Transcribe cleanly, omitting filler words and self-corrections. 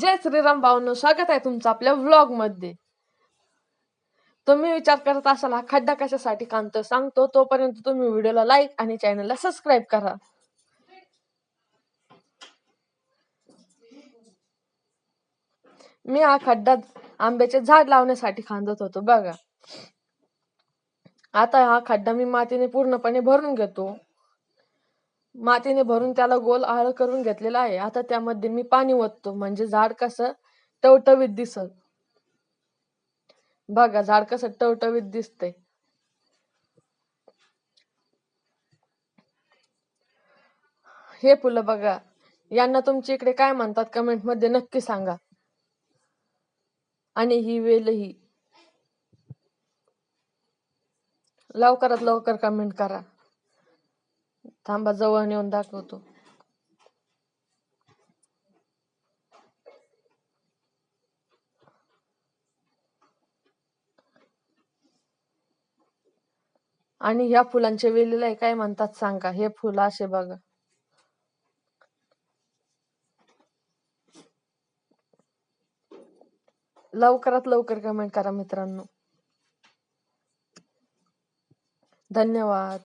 जय श्रीराम भावांनो, स्वागत आहे तुमचं आपल्या व्लॉग मध्ये. तुम्ही विचार करत असाल हा खड्डा कशासाठी काढतो सांगतो, तोपर्यंत तुम्ही व्हिडिओला लाईक आणि चॅनलला सबस्क्राईब करा. मी हा खड्डा आंब्याचे झाड लावण्यासाठी खांदत होतो बघा. आता हा खड्डा मी मातीने पूर्णपणे भरून घेतो. मातीने भरून त्याला गोल आळ करून घेतलेला आहे. आता त्यामध्ये मी पाणी ओततो, म्हणजे झाड कसं टवटवीत दिसत. बघा झाड कसं टवटवीत दिसतंय. हे फुलं बघा, यांना तुमच्या इकडे काय म्हणतात कमेंट मध्ये नक्की सांगा. आणि ही वेलही लवकरात लवकर कमेंट करा. थांबा, जवळ नेऊन दाखवतो. आणि ह्या फुलांच्या वेलीला काय म्हणतात सांगा. हे फुलं असे बघा. लवकरात लवकर कमेंट करा मित्रांनो. धन्यवाद.